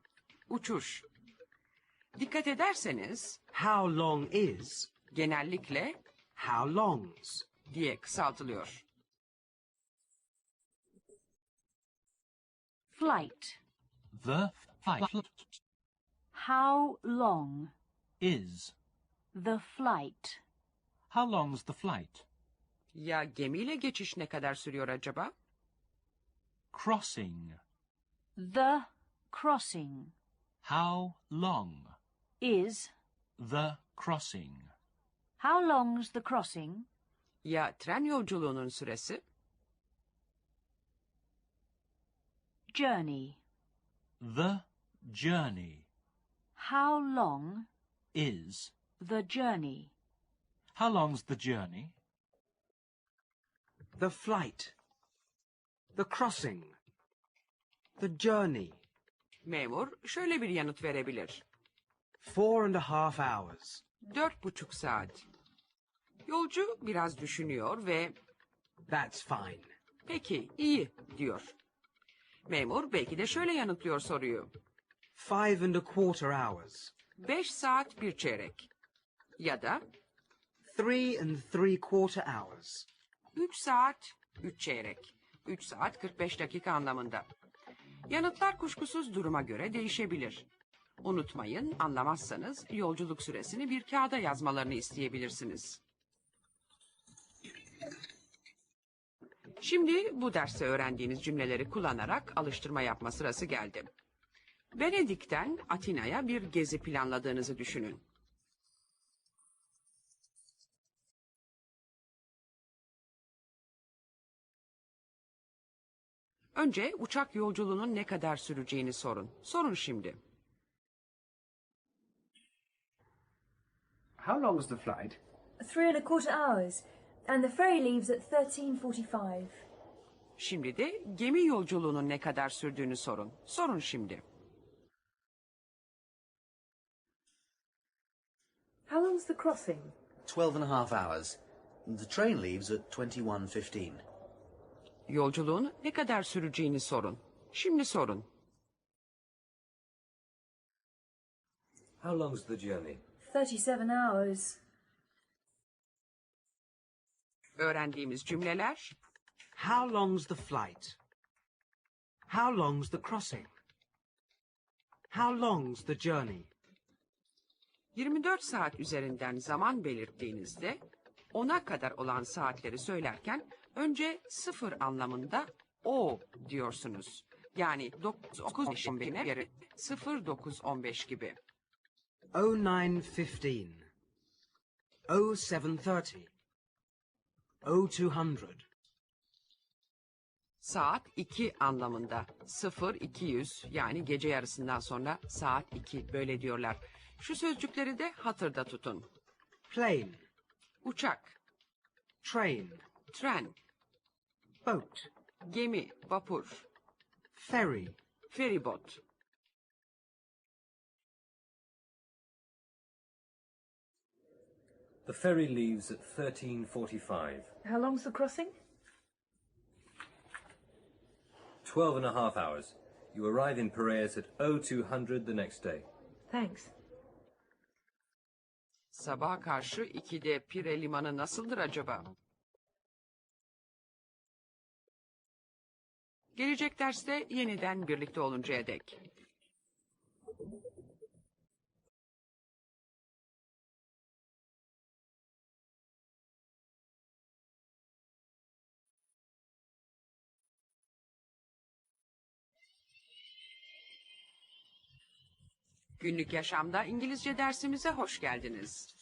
Uçuş. Dikkat ederseniz How long is genellikle how long's? diye kısaltılıyor. Flight. The flight How long? is. The flight. How long's the flight? Ya gemiyle geçiş ne kadar sürüyor acaba? Crossing. The crossing. How long? Is. The crossing. How long's the crossing? Ya tren yolculuğunun süresi? Journey. The journey How long? is. The journey. How long's the journey? The flight. The crossing. The journey. Memur şöyle bir yanıt verebilir. 4.5 hours. 4,5 saat. Yolcu biraz düşünüyor ve That's fine. peki iyi diyor. Memur belki de şöyle yanıtlıyor soruyu. 5.25 hours. 5 saat 1 çeyrek. Ya da 3.75 hours. 3 saat 3 çeyrek. 3 saat 45 dakika anlamında. Yanıtlar kuşkusuz duruma göre değişebilir. Unutmayın, anlamazsanız yolculuk süresini bir kağıda yazmalarını isteyebilirsiniz. Şimdi bu derste öğrendiğiniz cümleleri kullanarak alıştırma yapma sırası geldi. Venedik'ten Atina'ya bir gezi planladığınızı düşünün. Önce uçak yolculuğunun ne kadar süreceğini sorun. Sorun şimdi. How long is the flight? 3¼ hours. And the ferry leaves at 13:45. Şimdi de gemi yolculuğunun ne kadar sürdüğünü sorun. Sorun şimdi. How long's the crossing? 12.5 hours. The train leaves at 21:15. Yolculuğun ne kadar süreceğini sorun. Şimdi sorun. How long's the journey? 37 hours. Öğrendiğimiz cümleler How long's the flight? How long's the crossing? How long's the journey? 24 saat üzerinden zaman belirttiğinizde 10'a kadar olan saatleri söylerken önce 0 anlamında o diyorsunuz. Yani 9:15'e göre 09:15 gibi. 09:15. 07:30. 0200. Saat 2 anlamında 0200 yani gece yarısından sonra saat 2 böyle diyorlar. Şu sözcükleri de hatırda tutun. Plane. Uçak, Train. tren, Boat. gemi, vapur, Ferry. feribot. The ferry leaves at 13:45. How long's the crossing? 12.5 hours. You arrive in Piraeus at 0200 the next day. Thanks. Sabaha karşı 2'de Pire limanı nasıldır acaba? Gelecek derste yeniden birlikte oluncaya dek. Günlük yaşamda İngilizce dersimize hoş geldiniz.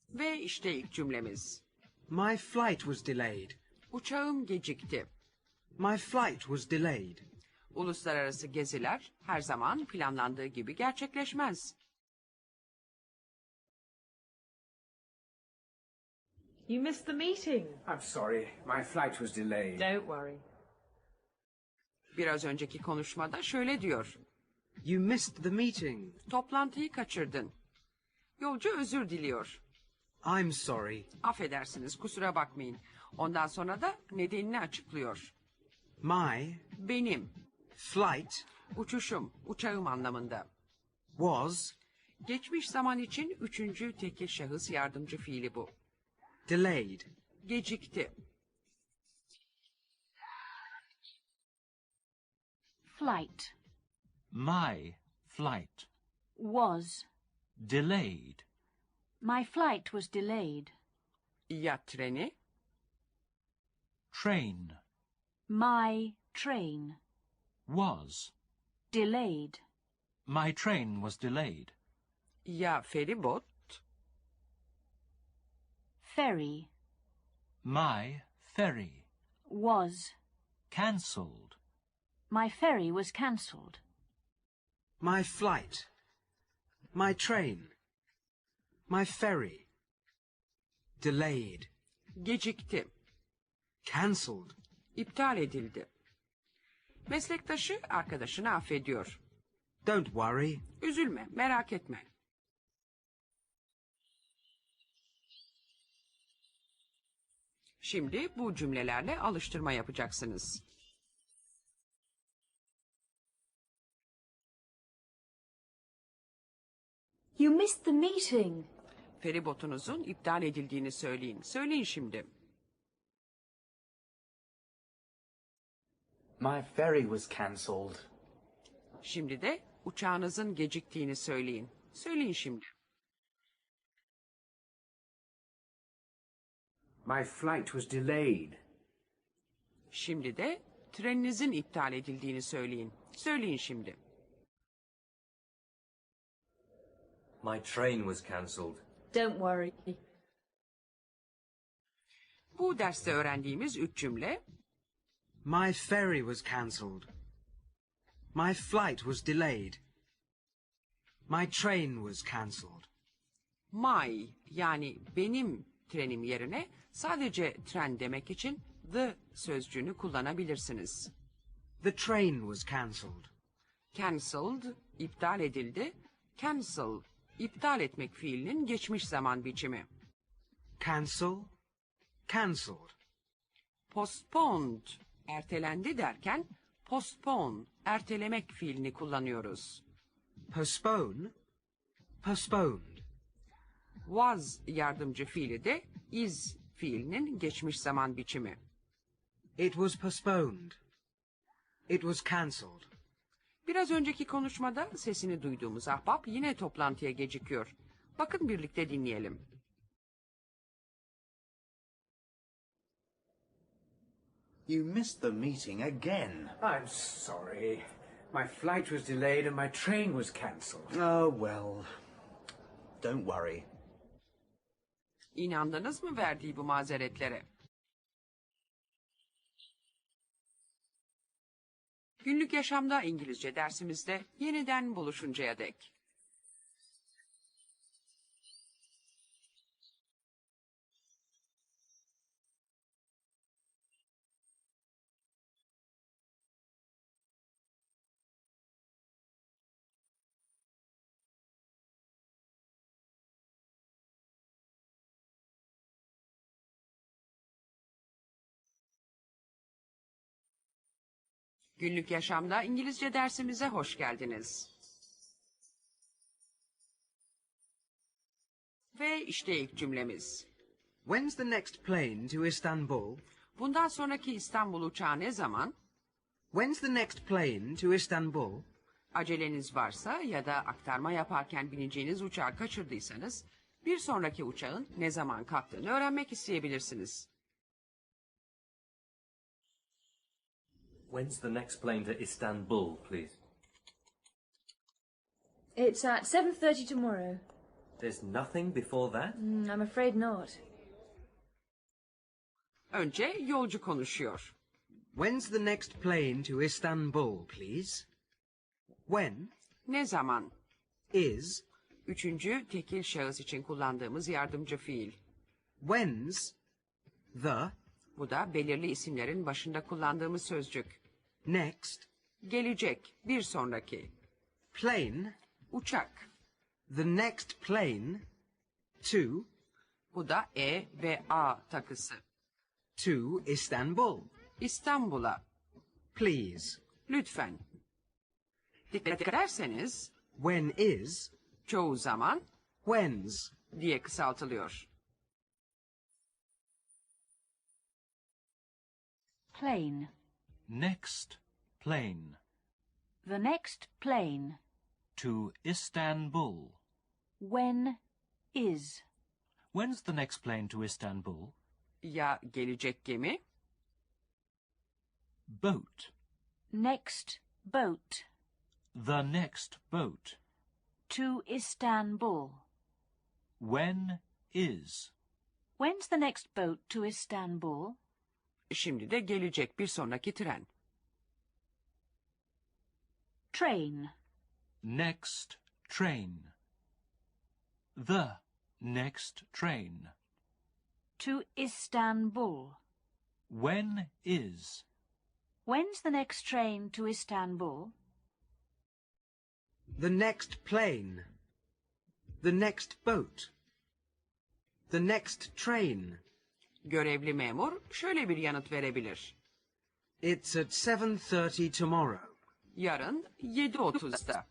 Ve işte ilk cümlemiz. My flight was delayed. Uçağım gecikti. My flight was delayed. Uluslararası geziler her zaman planlandığı gibi gerçekleşmez. You missed the meeting. I'm sorry, my flight was delayed. Don't worry. Biraz önceki konuşmada şöyle diyor. You missed the meeting. Toplantıyı kaçırdın. Yolcu özür diliyor. I'm sorry. Affedersiniz, kusura bakmayın. Ondan sonra da nedenini açıklıyor. My Benim, flight uçuşum, uçağım anlamında. was Geçmiş zaman için üçüncü tekil şahıs yardımcı fiili bu. delayed. Gecikti. Flight. My flight. Was. Delayed. My flight was delayed. Ya treni? Train. My train. Was. Delayed. My train was delayed. Ya feribot? Ferry. My ferry. Was. Cancelled. My ferry was cancelled. My flight. My train. My ferry. Delayed. Gecikti. Cancelled. İptal edildi. Meslektaşı arkadaşını affediyor. Don't worry. Üzülme, merak etme. Şimdi bu cümlelerle alıştırma yapacaksınız. You missed the meeting. Feribotunuzun iptal edildiğini söyleyin. Söyleyin şimdi. My ferry was cancelled. Şimdi de uçağınızın geciktiğini söyleyin. Söyleyin şimdi. My flight was delayed. Şimdi de treninizin iptal edildiğini söyleyin. Söyleyin şimdi. My train was cancelled. Don't worry. Bu derste öğrendiğimiz 3 cümle My ferry was cancelled. My flight was delayed. My train was cancelled. my yani benim trenim yerine sadece tren demek için the sözcüğünü kullanabilirsiniz. The train was cancelled. Cancelled, iptal edildi. Cancel, iptal etmek fiilinin geçmiş zaman biçimi. Cancel. Cancelled. Postponed, ertelendi derken postpone, ertelemek fiilini kullanıyoruz. Postpone. Postponed. Was yardımcı fiili de is fiilinin geçmiş zaman biçimi. It was postponed. It was cancelled. Biraz önceki konuşmada sesini duyduğumuz ahbap yine toplantıya gecikiyor. Bakın birlikte dinleyelim. You missed the meeting again. I'm sorry. My flight was delayed and my train was cancelled. Oh, well. Don't worry. İnandınız mı verdiği bu mazeretlere? Günlük yaşamda İngilizce dersimizde yeniden buluşuncaya dek. Günlük yaşamda İngilizce dersimize hoş geldiniz. Ve işte ilk cümlemiz. When's the next plane to Istanbul? Bundan sonraki İstanbul uçağı ne zaman? When's the next plane to Istanbul? Aceleniz varsa ya da aktarma yaparken bineceğiniz uçağı kaçırdıysanız, bir sonraki uçağın ne zaman kalktığını öğrenmek isteyebilirsiniz. When's the next plane to Istanbul, please? It's at 7:30 tomorrow. There's nothing before that? I'm afraid not. Önce yolcu konuşuyor. When's the next plane to Istanbul, please? When Ne zaman? is, Üçüncü tekil şahıs için kullandığımız yardımcı fiil. when's, the, Bu da belirli isimlerin başında kullandığımız sözcük. next, Gelecek, bir sonraki. plane, Uçak. the next plane, to, Bu da E ve A takısı. to Istanbul. İstanbul'a. Please. Lütfen. Dikkat ederseniz When is, çoğu zaman when's. diye kısaltılıyor. Plane. Next plane The next plane. to Istanbul. When is. When's the next plane to Istanbul? Ya gelecek gemi? Boat. Next boat. The next boat. To Istanbul. When is. When's the next boat to Istanbul? Şimdi de gelecek bir sonraki tren. Train. Next train. The next train. To Istanbul. When is. When's the next train to Istanbul? The next plane. The next boat. The next train. Görevli memur şöyle bir yanıt verebilir. It's at 7:30 tomorrow. Yarın 7:30'da.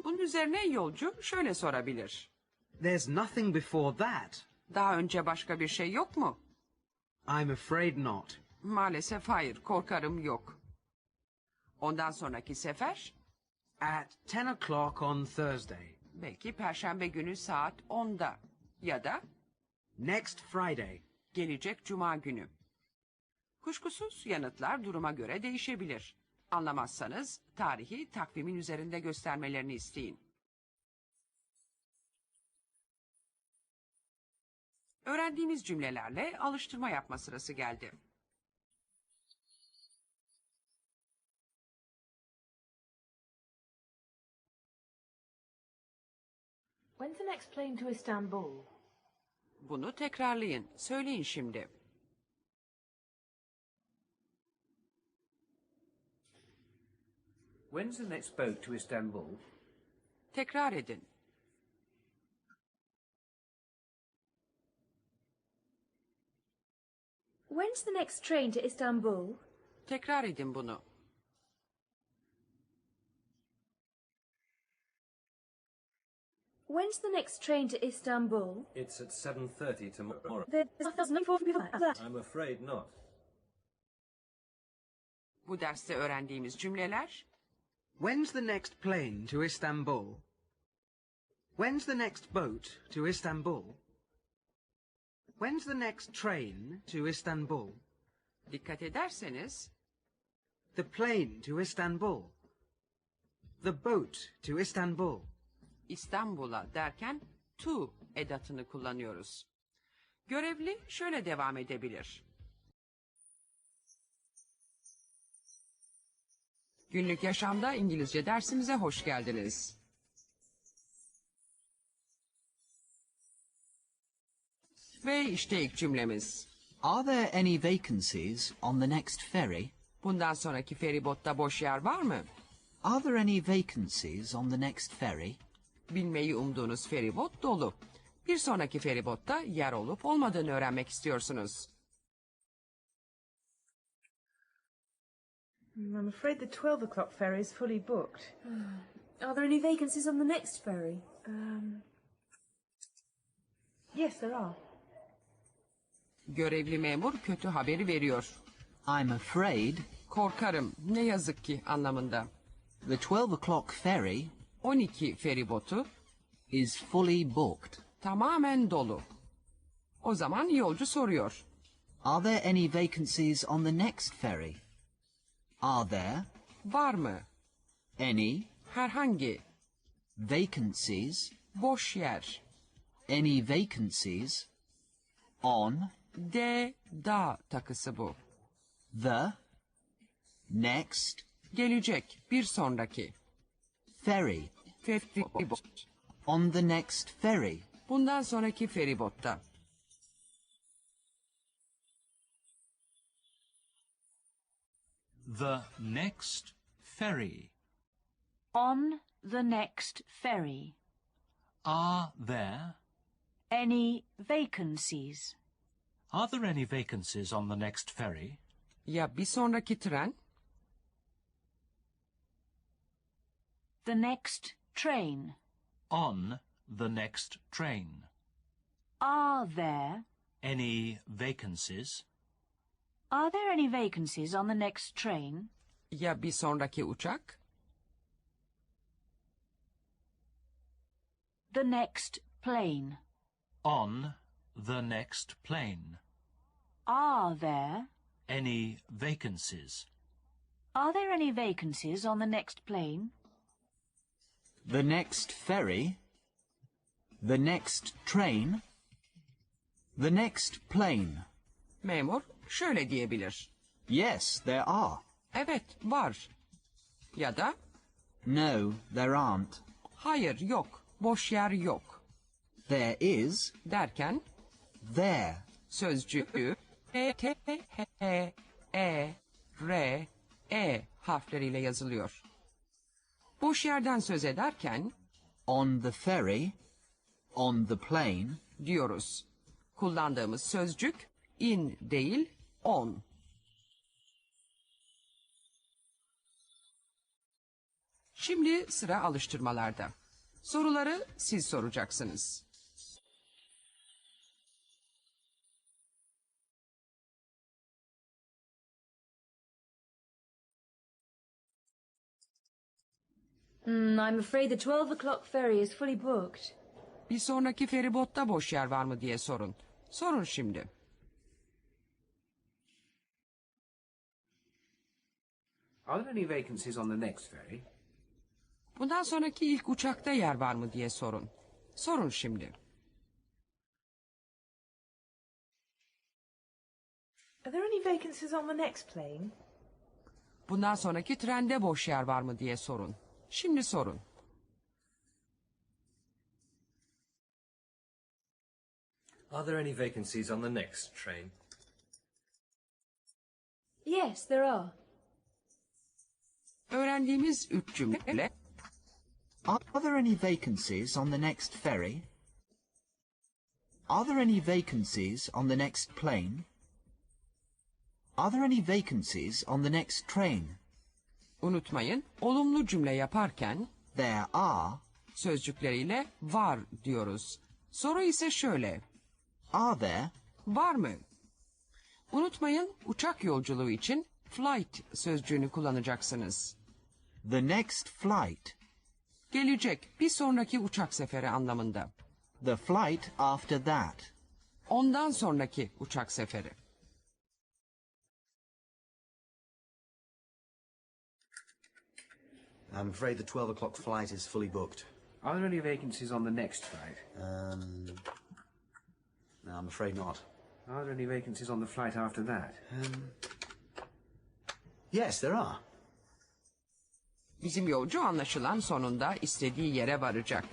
Bunun üzerine yolcu şöyle sorabilir. There's nothing before that. Daha önce başka bir şey yok mu? I'm afraid not. Maalesef hayır, korkarım yok. Ondan sonraki sefer At 10 o'clock on Thursday. belki Perşembe günü saat 10'da ya da Next Friday. Gelecek cuma günü. Kuşkusuz yanıtlar duruma göre değişebilir. Anlamazsanız tarihi takvimin üzerinde göstermelerini isteyin. Öğrendiğimiz cümlelerle alıştırma yapma sırası geldi. When's the next plane to Istanbul? Bunu tekrarlayın. Söyleyin şimdi. When's the next boat to Istanbul? Tekrar edin. When's the next train to Istanbul? Tekrar edin bunu. When's the next train to Istanbul? It's at 7:30 tomorrow. There's no before that. I'm afraid not. Bu derste öğrendiğimiz cümleler When's the next plane to Istanbul? When's the next boat to Istanbul? When's the next train to Istanbul? dikkat ederseniz The plane to Istanbul. The boat to Istanbul. İstanbul'a derken to edatını kullanıyoruz. Görevli şöyle devam edebilir. Günlük yaşamda İngilizce dersimize hoş geldiniz. Ve işte ilk cümlemiz. Are there any vacancies on the next ferry? Bundan sonraki feribotta boş yer var mı? Are there any vacancies on the next ferry? Bilmeyi umduğunuz feribot dolu. Bir sonraki feribotta yer olup olmadığını öğrenmek istiyorsunuz. I'm afraid the 12 o'clock ferry is fully booked. Are there any vacancies on the next ferry? Yes, there are. Görevli memur kötü haberi veriyor. I'm afraid Korkarım, ne yazık ki anlamında. the 12 o'clock ferry 12 feribotu is fully booked. tamamen dolu. O zaman yolcu soruyor. Are there any vacancies on the next ferry? Are there Var mı? any Herhangi, vacancies, boş yer. any vacancies on Da takısı bu. the next Gelecek, bir sonraki. ferry? Feribot. On the next ferry. Bundan sonraki feribotta. The next ferry. On the next ferry. Are there? Any vacancies? Are there any vacancies on the next ferry? Ya bir sonraki tren? The next train. On the next train. Are there? Any vacancies? Are there any vacancies on the next train? Ya bir sonraki uçak? The next plane. On the next plane. Are there? Any vacancies? Are there any vacancies on the next plane? The next ferry. The next train. The next plane. Memur şöyle diyebilir. Yes, there are. Evet, var. Ya da No, there aren't. hayır, yok, boş yer yok. There is. Derken There. sözcüğü T, H, E, R, E harfleriyle yazılıyor. Boş yerden söz ederken On the ferry. On the plane. diyoruz. Kullandığımız sözcük in değil, on. Şimdi sıra alıştırmalarda. Soruları siz soracaksınız. I'm afraid the 12 o'clock ferry is fully booked. Bir sonraki feribotta boş yer var mı diye sorun. Sorun şimdi. Are there any vacancies on the next ferry? Bundan sonraki ilk uçakta yer var mı diye sorun. Sorun şimdi. Are there any vacancies on the next plane? Bundan sonraki trende boş yer var mı diye sorun. Şimdi sorun. Are there any vacancies on the next train? Yes, there are. Öğrendiğimiz 3 cümle. Are there any vacancies on the next ferry? Are there any vacancies on the next plane? Are there any vacancies on the next train? Unutmayın, olumlu cümle yaparken There are. sözcükleriyle var diyoruz. Soru ise şöyle. Are there? Var mı? Unutmayın, uçak yolculuğu için flight sözcüğünü kullanacaksınız. The next flight. Gelecek, bir sonraki uçak seferi anlamında. The flight after that. Ondan sonraki uçak seferi. I'm afraid the 12 o'clock flight is fully booked. Are there any vacancies on the next flight? No, I'm afraid not. Are there any vacancies on the flight after that? Yes, there are. Bizim yolcu anlaşılan sonunda istediği yere varacak.